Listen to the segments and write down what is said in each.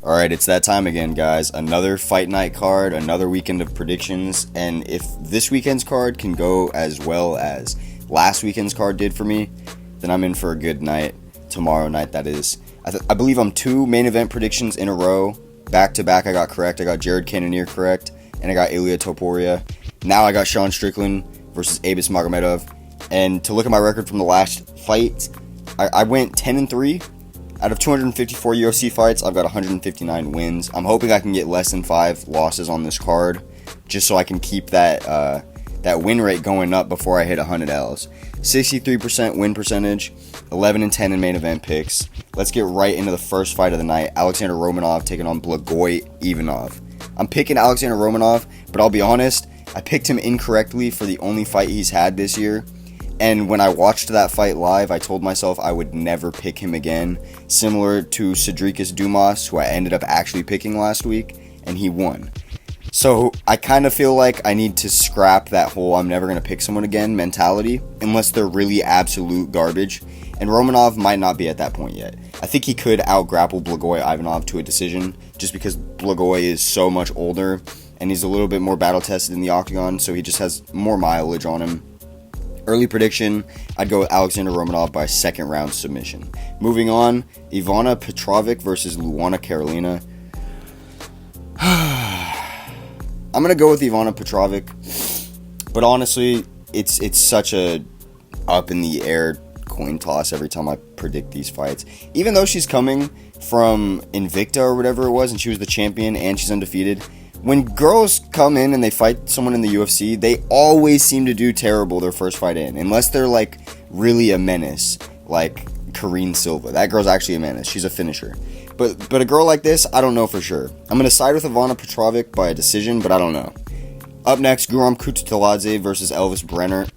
Alright, it's that time again, guys. Another fight night card, another weekend of predictions, and if this weekend's card can go as well as last weekend's card did for me, then I'm in for a good night. Tomorrow night, that is. I believe I'm two main event predictions in a row. Back to back, I got correct. I got Jared Cannonier correct, and I got Ilia Topuria. Now I got Sean Strickland versus Abus Magomedov. And to look at my record from the last fight, I went 10-3. Out of 254 UFC fights, I've got 159 wins. I'm hoping I can get less than 5 losses on this card, just so I can keep that win rate going up before I hit 100 Ls. 63% win percentage, 11-10 in main event picks. Let's get right into the first fight of the night. Alexander Romanov taking on Blagoy Ivanov. I'm picking Alexander Romanov, but I'll be honest, I picked him incorrectly for the only fight he's had this year. And when I watched that fight live, I told myself I would never pick him again, similar to Cedricus Dumas, who I ended up actually picking last week, and he won. So I kind of feel like I need to scrap that whole I'm never going to pick someone again mentality, unless they're really absolute garbage, and Romanov might not be at that point yet. I think he could out-grapple Blagoy Ivanov to a decision, just because Blagoy is so much older, and he's a little bit more battle-tested in the octagon, so he just has more mileage on him. Early prediction, I'd go with Alexander Romanov by second round submission. Moving on, Ivana Petrovic versus Luana Carolina. I'm going to go with Ivana Petrovic, but honestly, it's such a up in the air coin toss every time I predict these fights. Even though she's coming from Invicta or whatever it was, and she was the champion and she's undefeated, when girls come in and they fight someone in the UFC, they always seem to do terrible their first fight in. Unless they're, like, really a menace, like Karine Silva. That girl's actually a menace. She's a finisher. But a girl like this, I don't know for sure. I'm going to side with Ivana Petrovic by a decision, but I don't know. Up next, Guram Kutateladze versus Elvis Brenner.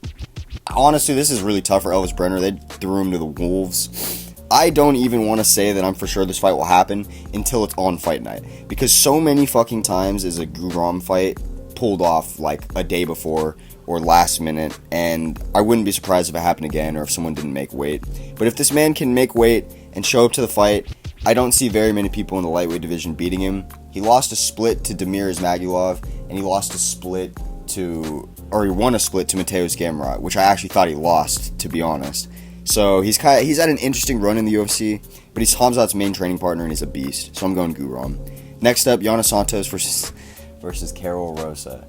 Honestly, this is really tough for Elvis Brenner. They threw him to the wolves. I don't even want to say that I'm for sure this fight will happen until it's on fight night. Because so many fucking times is a Guram fight pulled off like a day before or last minute. And I wouldn't be surprised if it happened again or if someone didn't make weight. But if this man can make weight and show up to the fight, I don't see very many people in the lightweight division beating him. He lost a split to Damir Ismagulov, and he won a split to Mateusz Gamrot, which I actually thought he lost, to be honest. So he's had an interesting run in the UFC, but he's Khamzat's main training partner and he's a beast. So I'm going Guram. Next up, Yana Santos versus Carol Rosa.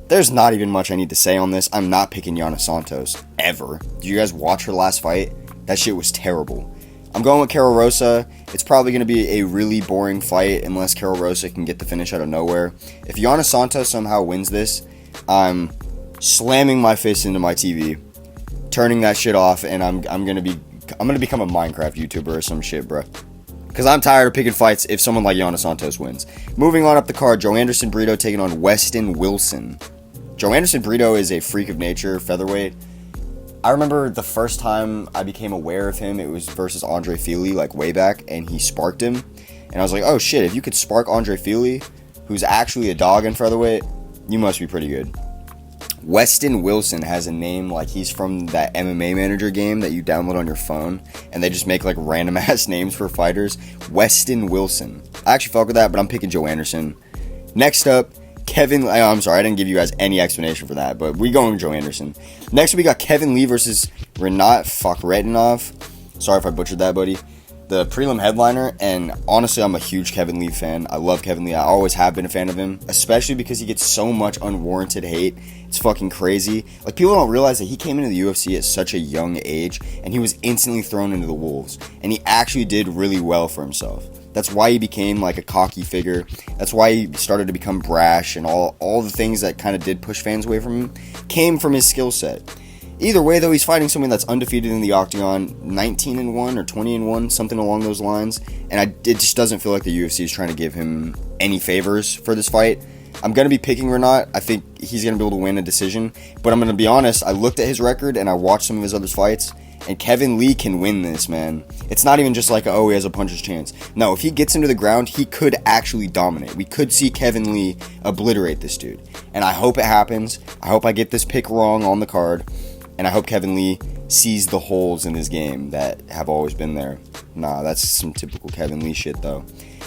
There's not even much I need to say on this. I'm not picking Yana Santos ever. Did you guys watch her last fight? That shit was terrible. I'm going with Carol Rosa. It's probably going to be a really boring fight unless Carol Rosa can get the finish out of nowhere. If Yana Santos somehow wins this, I'm slamming my fist into my TV, turning that shit off, and I'm gonna become a Minecraft YouTuber or some shit, bro. Because I'm tired of picking fights if someone like Yana Santos wins. Moving on up the card, Joe Anderson Brito taking on Weston Wilson. Joe Anderson Brito is a freak of nature, featherweight. I remember the first time I became aware of him, it was versus Andre Fili, like way back, and he sparked him. And I was like, oh shit, if you could spark Andre Fili, who's actually a dog in featherweight, you must be pretty good. Weston Wilson has a name like he's from that MMA Manager game that you download on your phone, and they just make like random ass names for fighters. Weston Wilson. I actually fuck with that, but I'm picking Joe Anderson. Next up, I'm sorry, I didn't give you guys any explanation for that, but we going Joe Anderson. Next we got Kevin Lee versus Renat Fakhretdinov. Sorry if I butchered that, buddy. The prelim headliner, and honestly, I'm a huge Kevin Lee fan. I love Kevin Lee. I always have been a fan of him, especially because he gets so much unwarranted hate. It's fucking crazy. Like, people don't realize that he came into the UFC at such a young age, and he was instantly thrown into the wolves, and he actually did really well for himself. That's why he became like a cocky figure. That's why he started to become brash, and all the things that kind of did push fans away from him came from his skill set. Either way, though, he's fighting someone that's undefeated in the octagon, 19-1 or 20-1, something along those lines, and it just doesn't feel like the UFC is trying to give him any favors for this fight. I'm going to be picking Renat. I think he's going to be able to win a decision, but I'm going to be honest, I looked at his record and I watched some of his other fights, and Kevin Lee can win this, man. It's not even just like, oh, he has a puncher's chance. No, if he gets him to the ground, he could actually dominate. We could see Kevin Lee obliterate this dude, and I hope it happens. I hope I get this pick wrong on the card. And I hope Kevin Lee sees the holes in his game that have always been there. Nah, that's some typical Kevin Lee shit, though.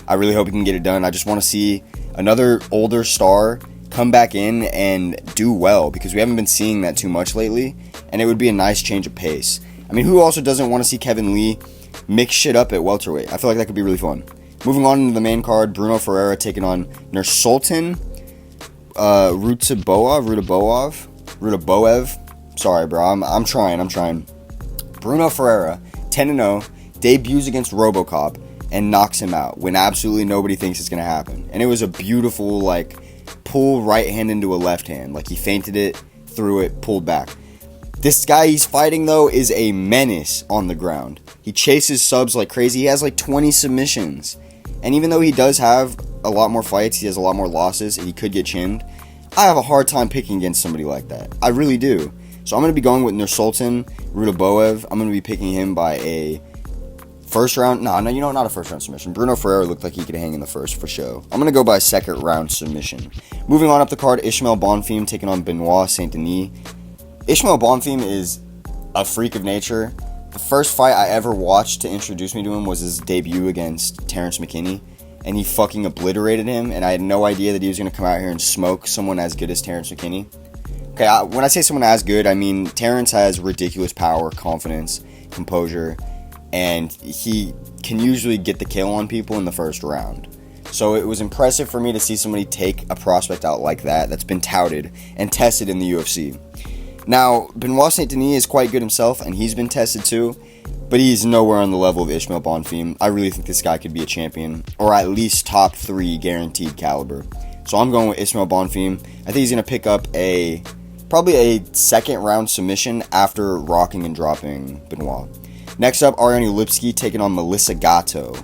I really hope he can get it done. I just want to see another older star come back in and do well, because we haven't been seeing that too much lately, and it would be a nice change of pace. I mean, who also doesn't want to see Kevin Lee mix shit up at welterweight? I feel like that could be really fun. Moving on into the main card, Bruno Ferreira taking on Nursultan Rutaboev. Sorry, bro. I'm trying. Bruno Ferreira, 10-0, debuts against RoboCop and knocks him out when absolutely nobody thinks it's going to happen. And it was a beautiful, like, pull right hand into a left hand. Like, he feinted it, threw it, pulled back. This guy he's fighting, though, is a menace on the ground. He chases subs like crazy. He has like 20 submissions. And even though he does have a lot more fights, he has a lot more losses, he could get chinned, I have a hard time picking against somebody like that. I really do. So I'm going to be going with Nursultan Rutaboev. I'm going to be picking him by a first round. Not a first round submission. Bruno Ferreira looked like he could hang in the first for show. I'm going to go by a second round submission. Moving on up the card, Ismael Bonfim taking on Benoit Saint-Denis. Ismael Bonfim is a freak of nature. The first fight I ever watched to introduce me to him was his debut against Terrence McKinney, and he fucking obliterated him, and I had no idea that he was going to come out here and smoke someone as good as Terrence McKinney. Okay, when I say someone as good, I mean Terrence has ridiculous power, confidence, composure, and he can usually get the kill on people in the first round. So it was impressive for me to see somebody take a prospect out like that that's been touted and tested in the UFC. Now, Benoit Saint-Denis is quite good himself, and he's been tested too, but he's nowhere on the level of Ismael Bonfim. I really think this guy could be a champion, or at least top 3 guaranteed caliber. So I'm going with Ismael Bonfim. I think he's going to pick up probably a second round submission after rocking and dropping Benoit. Next up, Ariane Lipski taking on Melissa Gatto.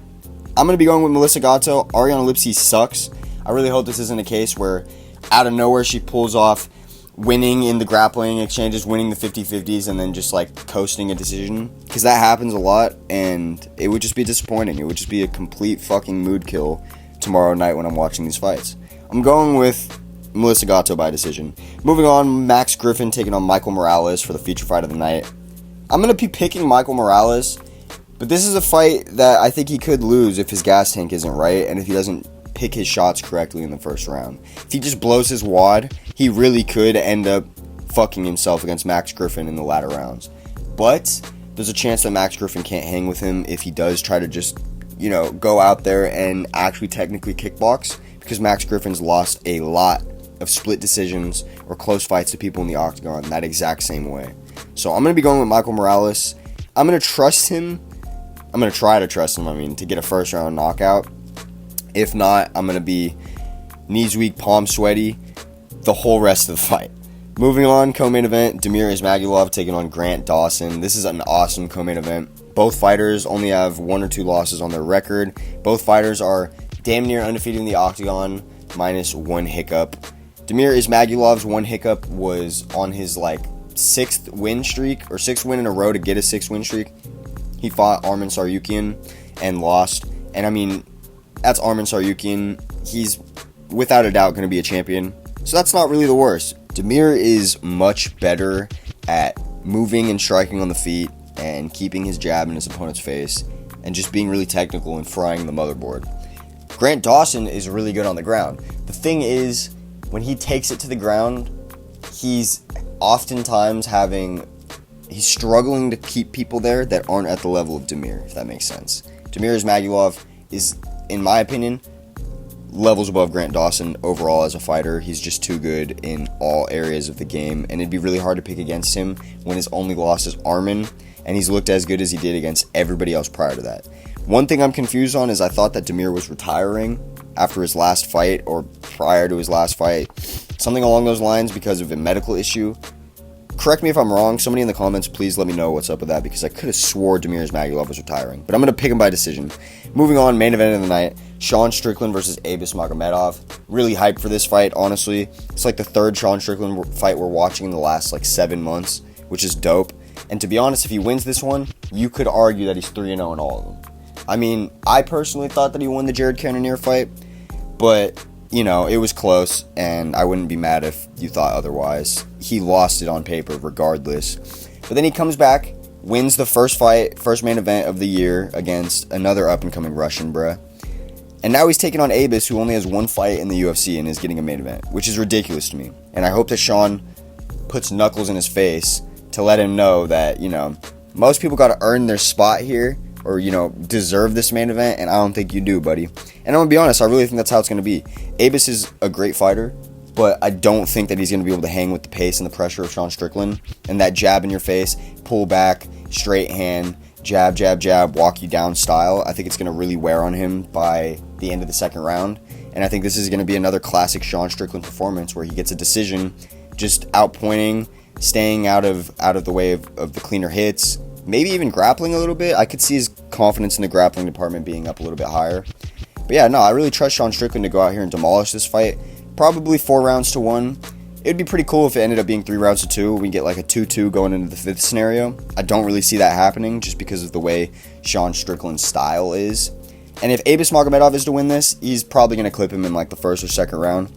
I'm going to be going with Melissa Gatto. Ariane Lipski sucks. I really hope this isn't a case where out of nowhere she pulls off winning in the grappling exchanges, winning the 50-50s, and then just like coasting a decision, because that happens a lot, and it would just be disappointing. It would just be a complete fucking mood kill tomorrow night when I'm watching these fights. I'm going with Melissa Gatto by decision. Moving on, Max Griffin taking on Michael Morales for the feature fight of the night. I'm going to be picking Michael Morales, but this is a fight that I think he could lose if his gas tank isn't right, and if he doesn't pick his shots correctly in the first round. If he just blows his wad, he really could end up fucking himself against Max Griffin in the latter rounds. But there's a chance that Max Griffin can't hang with him if he does try to just, go out there and actually technically kickbox, because Max Griffin's lost a lot of split decisions or close fights to people in the octagon that exact same way. So I'm going to be going with Michael Morales. I'm going to trust him. I'm going to try to trust him, to get a first round knockout. If not, I'm going to be knees weak, palms sweaty the whole rest of the fight. Moving on, co-main event, Damir Ismagulov taking on Grant Dawson. This is an awesome co-main event. Both fighters only have 1 or 2 losses on their record. Both fighters are damn near undefeated in the octagon, minus 1 hiccup. Damir Ismagulov's 1 hiccup was on his 6th win streak, or 6th win in a row to get a 6th win streak. He fought Arman Tsarukyan and lost. And that's Arman Tsarukyan. He's without a doubt going to be a champion. So that's not really the worst. Damir is much better at moving and striking on the feet and keeping his jab in his opponent's face and just being really technical and frying the motherboard. Grant Dawson is really good on the ground. The thing is, when he takes it to the ground, he's oftentimes he's struggling to keep people there that aren't at the level of Damir, if that makes sense. Damir Ismagulov is, in my opinion, levels above Grant Dawson overall as a fighter. He's just too good in all areas of the game, and it'd be really hard to pick against him when his only loss is Arman, and he's looked as good as he did against everybody else prior to that. One thing I'm confused on is I thought that Damir was retiring after his last fight, or prior to his last fight, something along those lines, because of a medical issue. Correct me if I'm wrong. Somebody in the comments, please let me know what's up with that, because I could have swore Damir Ismagulov was retiring. But I'm going to pick him by decision. Moving on, main event of the night, Sean Strickland versus Abus Magomedov. Really hyped for this fight, honestly. It's like the 3rd Sean Strickland fight we're watching in the last 7 months, which is dope. And to be honest, if he wins this one, you could argue that he's 3-0 in all of them. I personally thought that he won the Jared Cannonier fight, but it was close, and I wouldn't be mad if you thought otherwise. He lost it on paper regardless. But then he comes back, wins the first main event of the year against another up-and-coming Russian, bruh. And now he's taking on Abus, who only has one fight in the UFC and is getting a main event, which is ridiculous to me. And I hope that Sean puts knuckles in his face to let him know that, you know, most people got to earn their spot here, or, you know, deserve this main event, and I don't think you do, buddy. And I'm going to be honest, I really think that's how it's going to be. Abus is a great fighter, but I don't think that he's going to be able to hang with the pace and the pressure of Sean Strickland. And that jab in your face, pull back, straight hand, jab, jab, jab, walk you down style, I think it's going to really wear on him by the end of the second round. And I think this is going to be another classic Sean Strickland performance where he gets a decision, just outpointing, staying out of the way of the cleaner hits, maybe even grappling a little bit. I could see his confidence in the grappling department being up a little bit higher. But yeah, no, I really trust Sean Strickland to go out here and demolish this fight. Probably 4-1. It'd be pretty cool if it ended up being 3-2. We get like a 2-2 going into the fifth scenario. I don't really see that happening just because of the way Sean Strickland's style is. And if Abus Magomedov is to win this, he's probably going to clip him in like the first or second round.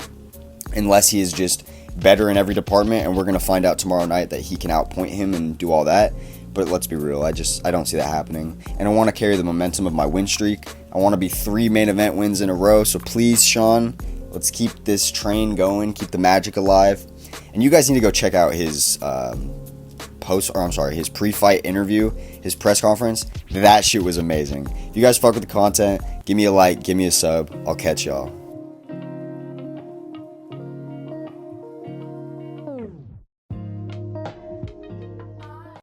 Unless he is just better in every department, and we're going to find out tomorrow night that he can outpoint him and do all that. But let's be real, I don't see that happening. And I want to carry the momentum of my win streak. I want to be 3 main event wins in a row. So please, Sean, let's keep this train going, keep the magic alive. And you guys need to go check out his his pre-fight interview, his press conference. That shit was amazing. If you guys fuck with the content, give me a like, give me a sub. I'll catch y'all.